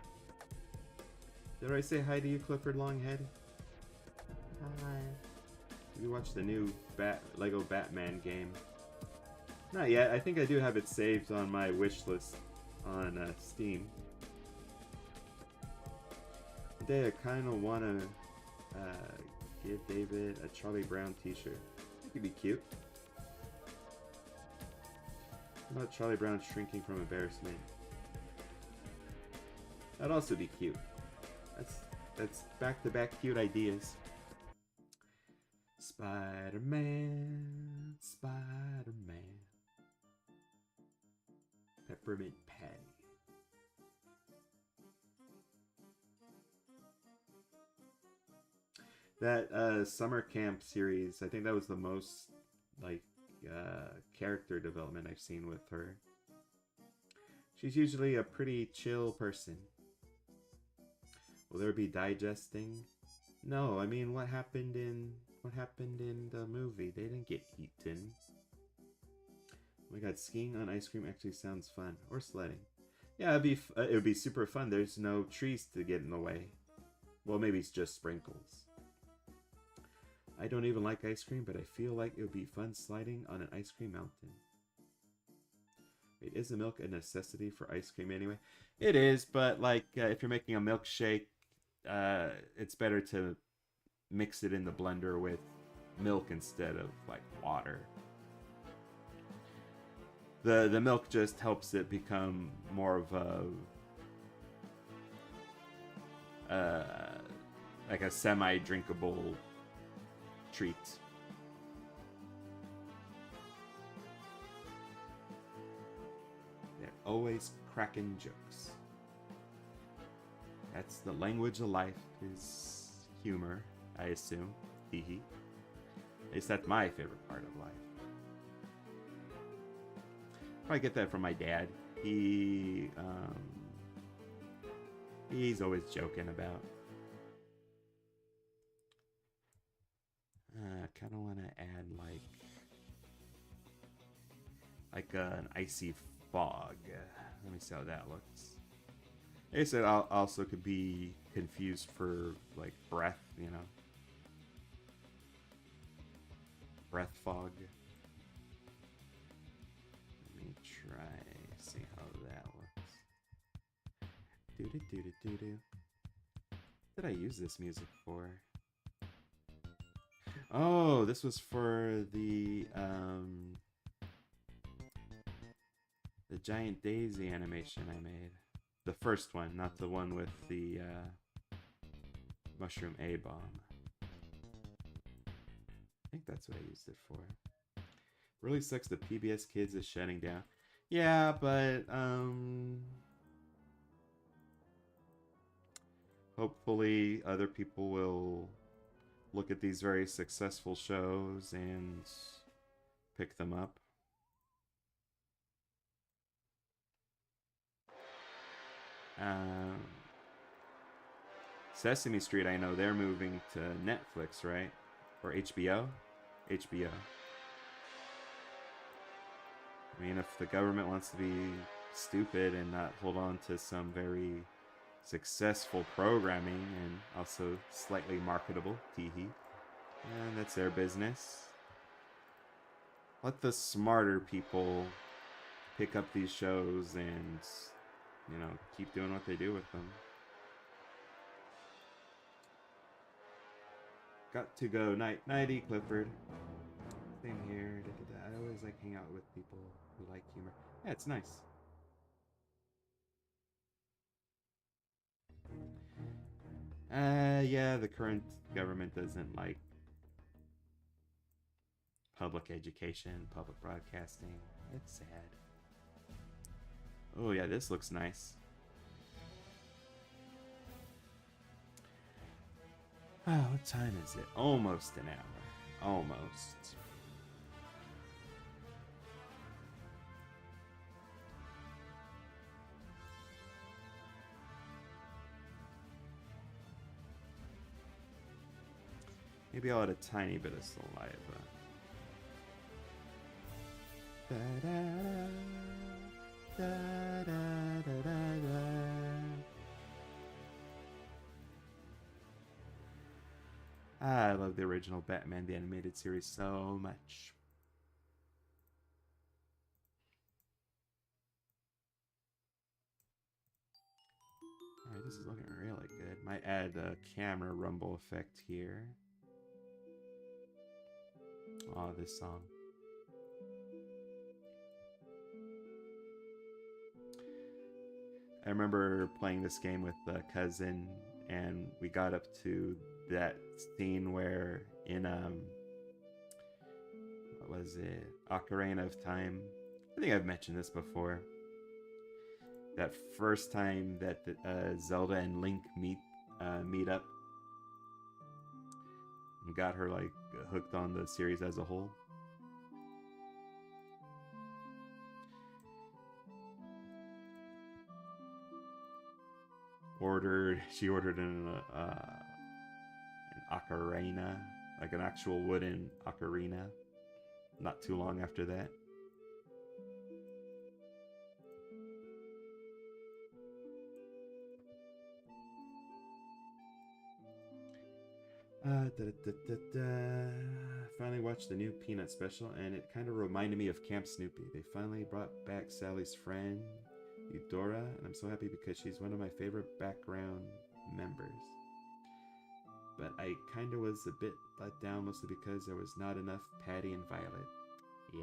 Did I say hi to you, Clifford Longhead? Hi. Did you watch the new Lego Batman game? Not yet. I think I do have it saved on my wish list on Steam. Today I kind of want to give David a Charlie Brown t-shirt. That could be cute. How about Charlie Brown shrinking from embarrassment? That'd also be cute. That's back-to-back cute ideas. Spider-Man, Spider-Man. Peppermint Patty. That summer camp series, I think that was the most like character development I've seen with her. She's usually a pretty chill person. Will there be digesting? No, I mean what happened in the movie? They didn't get eaten. Oh my god, skiing on ice cream actually sounds fun. Or sledding. Yeah, it would be super fun. There's no trees to get in the way. Well, maybe it's just sprinkles. I don't even like ice cream, but I feel like it would be fun sliding on an ice cream mountain. Wait, is the milk a necessity for ice cream anyway? It is, but like if you're making a milkshake, it's better to mix it in the blender with milk instead of like water. The milk just helps it become more of a like a semi-drinkable treat. They're always cracking jokes. That's the language of life, is humor, I assume. Hee hee. At least that's my favorite part of life. Probably get that from my dad. He's always joking about. I kind of want to add like an icy fog. Let me see how that looks. I guess it also could be confused for like breath, you know. Breath fog. Let me try, see how that looks. Doo-doo-doo-doo-doo-doo. What did I use this music for? Oh, this was for the Giant Daisy animation I made. The first one, not the one with the Mushroom A-Bomb. I think that's what I used it for. Really sucks the PBS Kids is shutting down. Yeah, but hopefully other people will look at these very successful shows and pick them up. Sesame Street, I know they're moving to Netflix, right? Or HBO? HBO. I mean, if the government wants to be stupid and not hold on to some very successful programming and also slightly marketable, teehee, and that's their business. Let the smarter people pick up these shows and, you know, keep doing what they do with them. Got to go. Nighty, Clifford. Same here. I always like hang out with people who like humor. Yeah, it's nice. Yeah, the current government doesn't like public education, public broadcasting. It's sad. Oh yeah, this looks nice. Oh, what time is it? Almost an hour. Almost. Maybe I'll add a tiny bit of saliva. Da-da-da, da-da-da-da-da. I love the original Batman the Animated Series so much. Alright, this is looking really good. Might add a camera rumble effect here. Oh, this song. I remember playing this game with a cousin, and we got up to that scene where in what was it? Ocarina of Time. I think I've mentioned this before. That first time that Zelda and Link meet up, and got her like hooked on the series as a whole. She ordered an ocarina, like an actual wooden ocarina, not too long after that. Finally watched the new Peanut special, and it kind of reminded me of Camp Snoopy. They finally brought back Sally's friend, Eudora, and I'm so happy because she's one of my favorite background members. But I kind of was a bit let down, mostly because there was not enough Patty and Violet.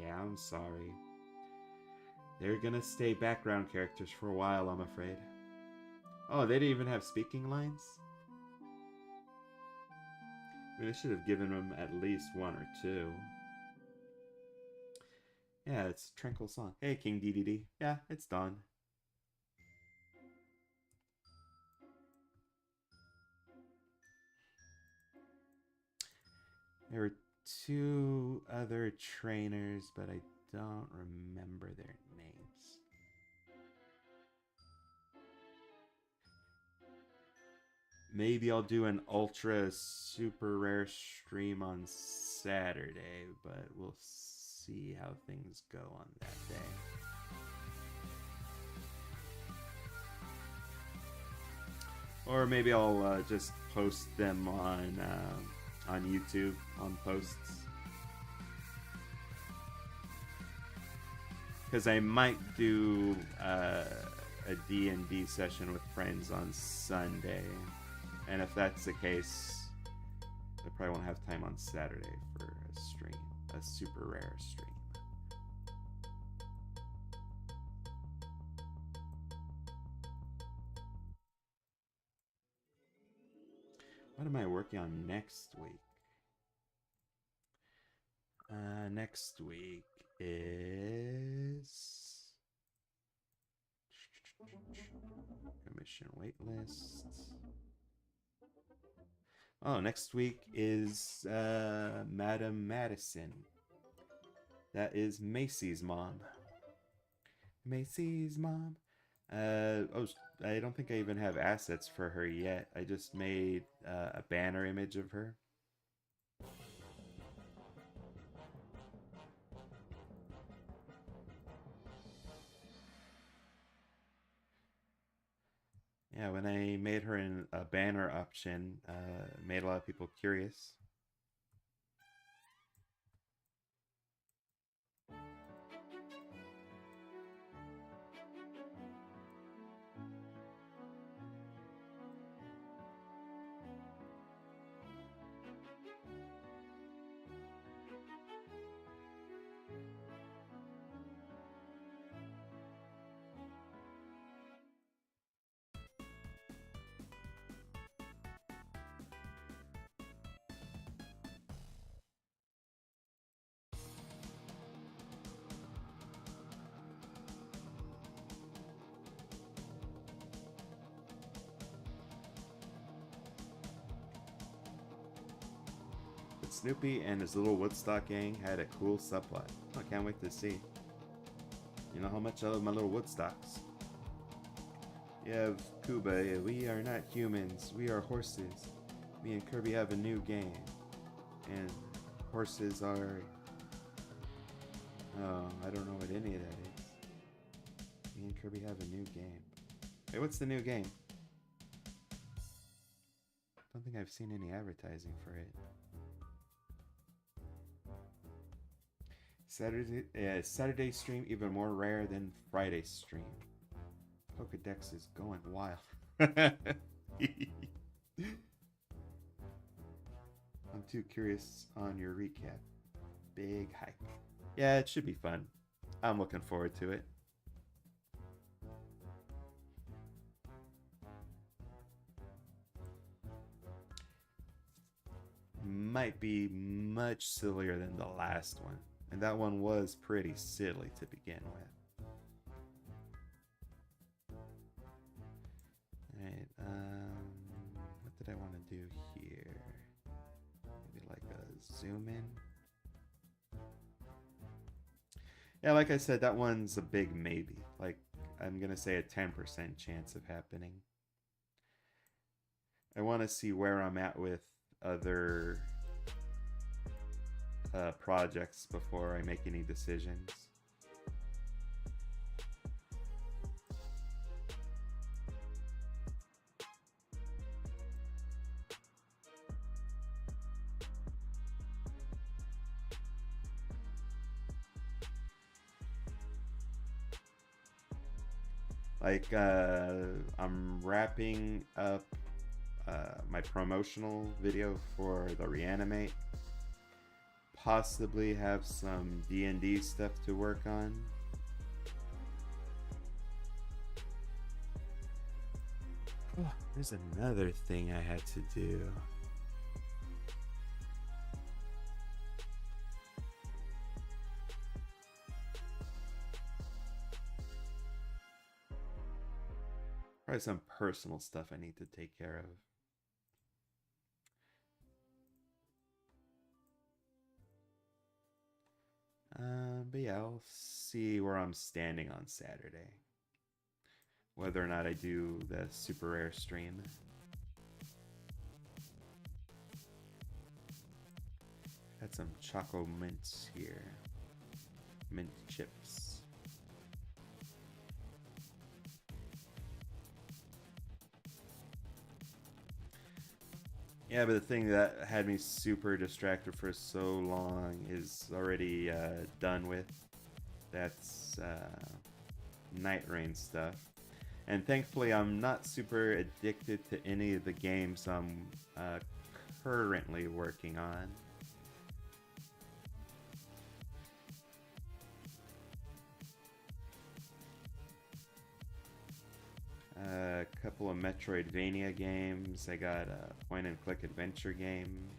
Yeah, I'm sorry. They're gonna stay background characters for a while, I'm afraid. Oh, they didn't even have speaking lines? I mean, I should have given them at least one or two. Yeah, it's a tranquil song. Hey, King DDD. Yeah, it's done. There were two other trainers, but I don't remember their names. Maybe I'll do an ultra super rare stream on Saturday, but we'll see how things go on that day. Or maybe I'll just post them on YouTube on posts. Because I might do a D&D session with friends on Sunday. And if that's the case, I probably won't have time on Saturday for a stream, a super rare stream. What am I working on next week? Next week is commission waitlist. Oh, next week is Madam Madison. That is Macy's mom. Macy's mom. Oh, I don't think I even have assets for her yet. I just made a banner image of her. Yeah, when I made her in a banner option, made a lot of people curious. Snoopy and his little Woodstock gang had a cool subplot. I can't wait to see. You know how much I love my little Woodstocks. You have Kuba, we are not humans, we are horses. Me and Kirby have a new game. And horses are... Oh, I don't know what any of that is. Me and Kirby have a new game. Hey, what's the new game? Don't think I've seen any advertising for it. Saturday stream even more rare than Friday stream. Pokedex is going wild. I'm too curious on your recap. Big hype. Yeah, it should be fun. I'm looking forward to it. Might be much sillier than the last one. And that one was pretty silly to begin with. Alright, what did I want to do here? Maybe like a zoom in. Yeah, like I said, that one's a big maybe. Like, I'm gonna say a 10% chance of happening. I want to see where I'm at with other projects before I make any decisions. Like, I'm wrapping up my promotional video for the reanimate. Possibly have some D&D stuff to work on. Oh, there's another thing I had to do. Probably some personal stuff I need to take care of. But yeah, I'll see where I'm standing on Saturday. Whether or not I do the super rare stream. Got some choco mints here. Mint chips. Yeah, but the thing that had me super distracted for so long is already done with. That's Night Rain stuff. And thankfully, I'm not super addicted to any of the games I'm currently working on. A couple of Metroidvania games. I got a point-and-click adventure game.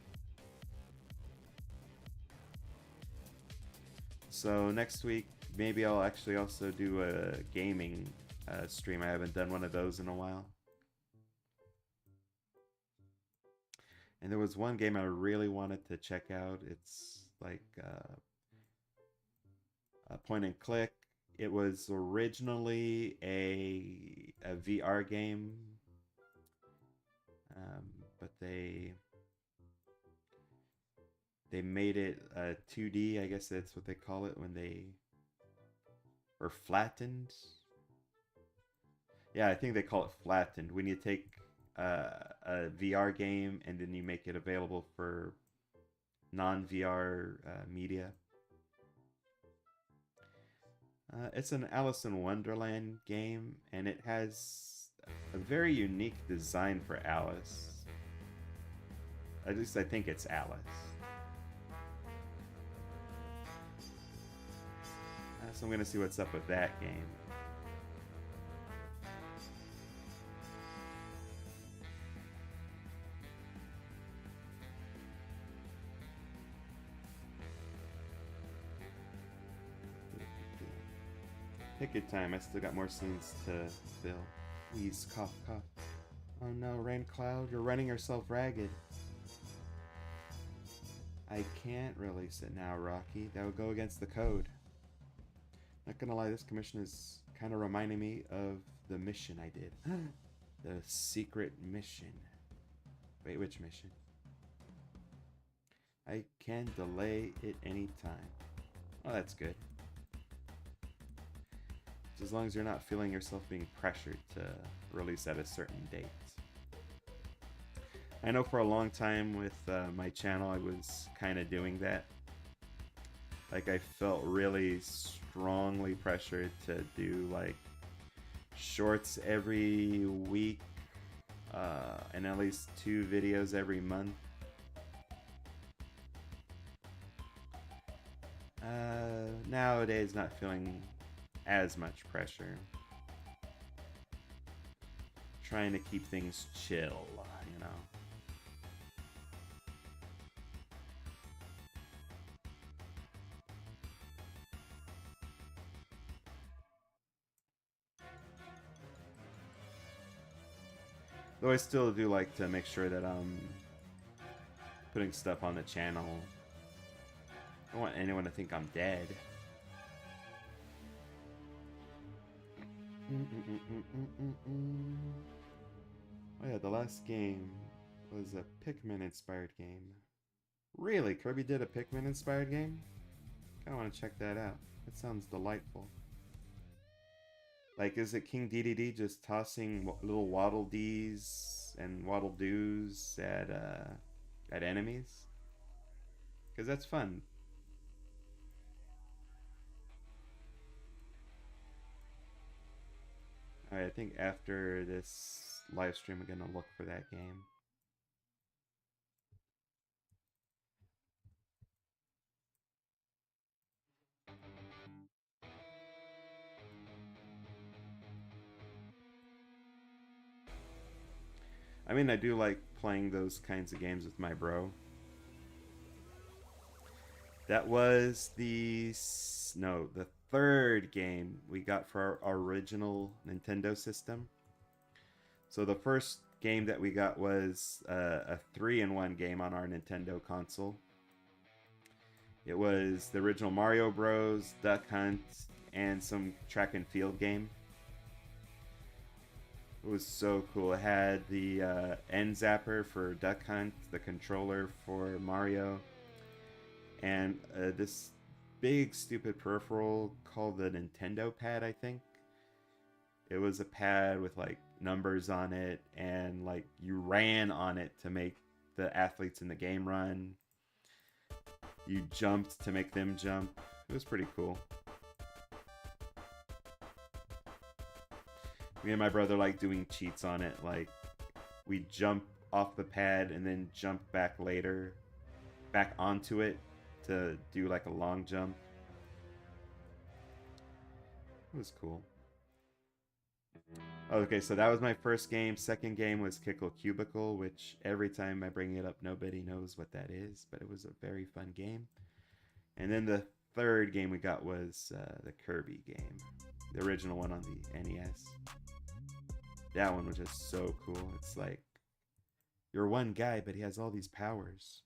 So next week, maybe I'll actually also do a gaming stream. I haven't done one of those in a while. And there was one game I really wanted to check out. It's like a point-and-click. It was originally a VR game, but they made it 2D. I guess that's what they call it when they were flattened. Yeah, I think they call it flattened. When you take a VR game and then you make it available for non-VR media. It's an Alice in Wonderland game, and it has a very unique design for Alice. At least I think it's Alice. So I'm going to see what's up with that game. Take your time, I still got more scenes to fill. Please, cough, cough. Oh no, Rain Cloud, you're running yourself ragged. I can't release it now, Rocky. That would go against the code. Not gonna lie, this commission is kind of reminding me of the mission I did. The secret mission. Wait, which mission? I can delay it anytime. Oh, that's good. Just as long as you're not feeling yourself being pressured to release at a certain date. I know for a long time with my channel, I was kind of doing that. Like, I felt really strongly pressured to do like shorts every week and at least 2 videos every month. Nowadays, not feeling as much pressure. Trying to keep things chill, you know. Though I still do like to make sure that I'm putting stuff on the channel. I don't want anyone to think I'm dead. Oh yeah, the last game was a Pikmin-inspired game. Really? Kirby did a Pikmin-inspired game? Kinda want to check that out. That sounds delightful. Like, is it King DDD just tossing little Waddle Dees and Waddle Doos at enemies? Because that's fun. Alright, I think after this live stream, we're gonna look for that game. I mean, I do like playing those kinds of games with my bro. That was the third game we got for our original Nintendo system. So the first game that we got was a 3-in-1 game on our Nintendo console. It was the original Mario Bros, Duck Hunt, and some track and field game. It was so cool. It had the end zapper for Duck Hunt, the controller for Mario, and this big stupid peripheral called the Nintendo Pad, I think. It was a pad with like numbers on it, and like you ran on it to make the athletes in the game run. You jumped to make them jump. It was pretty cool. Me and my brother like doing cheats on it. Like, we jump off the pad and then jump back later, back onto it to do like a long jump. It was cool. Okay, so that was my first game. Second game was Kickle Cubicle, which every time I bring it up, nobody knows what that is, but it was a very fun game. And then the third game we got was the Kirby game, the original one on the NES. That one was just so cool. It's like, you're one guy, but he has all these powers.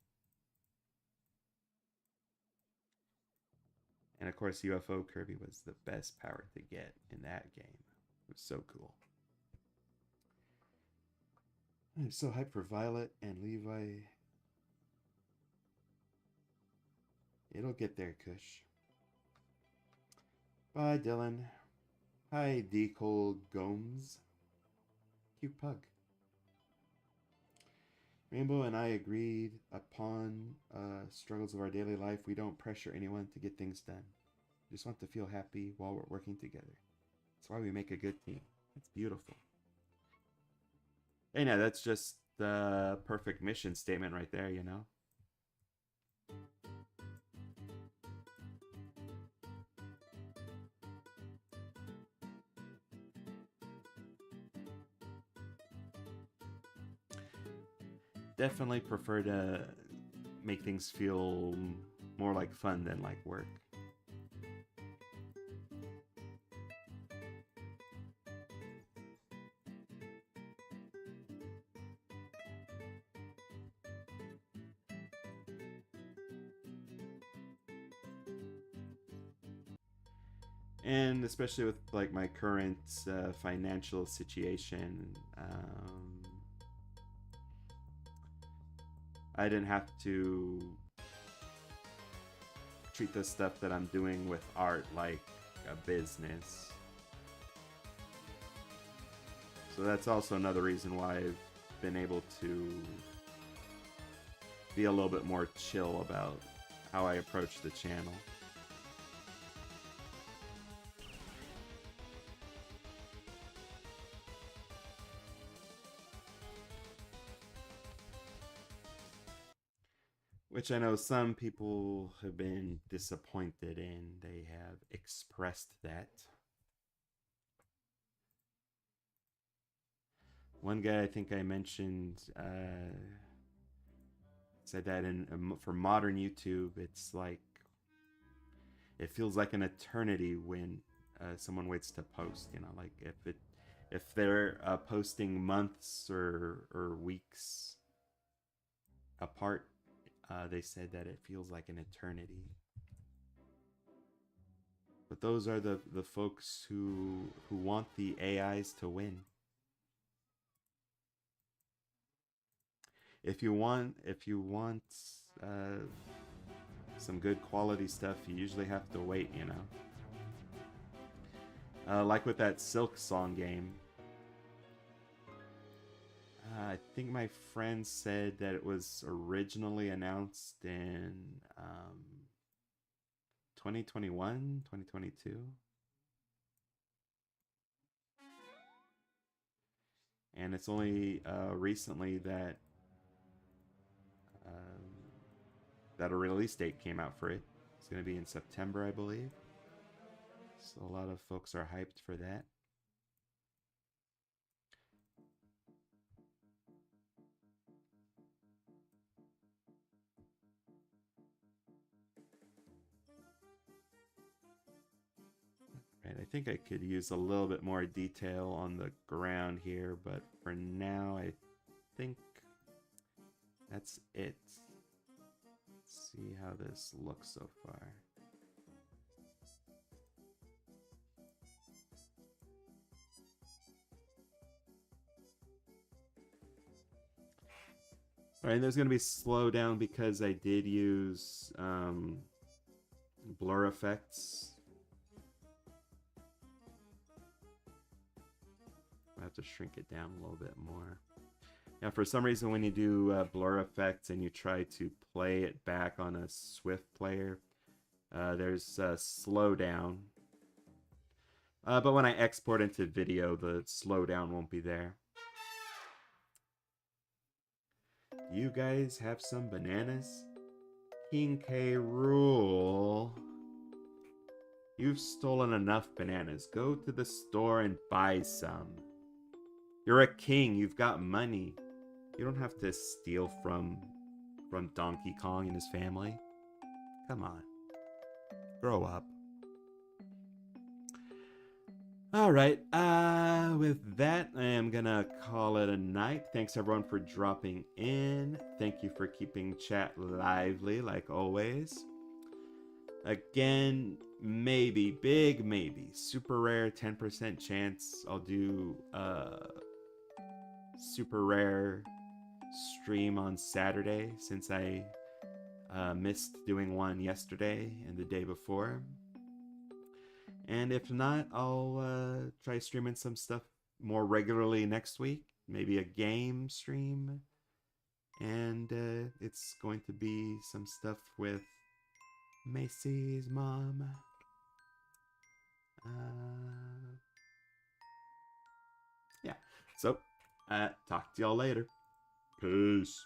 And of course, UFO Kirby was the best power to get in that game. It was so cool. I'm so hyped for Violet and Levi. It'll get there, Kush. Bye, Dylan. Hi, D. Cole Gomes. Cute pug. Rainbow and I agreed upon struggles of our daily life. We don't pressure anyone to get things done. We just want to feel happy while we're working together. That's why we make a good team. It's beautiful. Hey, now that's just the perfect mission statement right there, you know? Definitely prefer to make things feel more like fun than like work. And especially with like my current financial situation, I didn't have to treat the stuff that I'm doing with art like a business. So that's also another reason why I've been able to be a little bit more chill about how I approach the channel. Which I know some people have been disappointed in. They have expressed that. One guy I think I mentioned said that for modern YouTube, it's like it feels like an eternity when someone waits to post. You know, like if they're posting months or weeks apart, they said that it feels like an eternity. But those are the folks who want the AIs to win. If you want some good quality stuff, you usually have to wait, you know. Like with that Silk Song game. I think my friend said that it was originally announced in 2021, 2022. And it's only recently that that a release date came out for it. It's going to be in September, I believe. So a lot of folks are hyped for that. Right, I think I could use a little bit more detail on the ground here, but for now, I think that's it. Let's see how this looks so far. All right, there's going to be slowdown because I did use blur effects. I have to shrink it down a little bit more. Now, for some reason, when you do blur effects and you try to play it back on a Swift player, there's a slowdown. But when I export into video, the slowdown won't be there. You guys have some bananas? King K. Rool. You've stolen enough bananas. Go to the store and buy some. You're a king. You've got money. You don't have to steal from Donkey Kong and his family. Come on. Grow up. Alright, with that, I am gonna call it a night. Thanks everyone for dropping in. Thank you for keeping chat lively, like always. Again, maybe, big maybe, super rare 10% chance I'll do super rare stream on Saturday, since I missed doing one yesterday and the day before. And if not, I'll try streaming some stuff more regularly next week. Maybe a game stream. And it's going to be some stuff with Macy's mom. Yeah. So, talk to y'all later. Peace.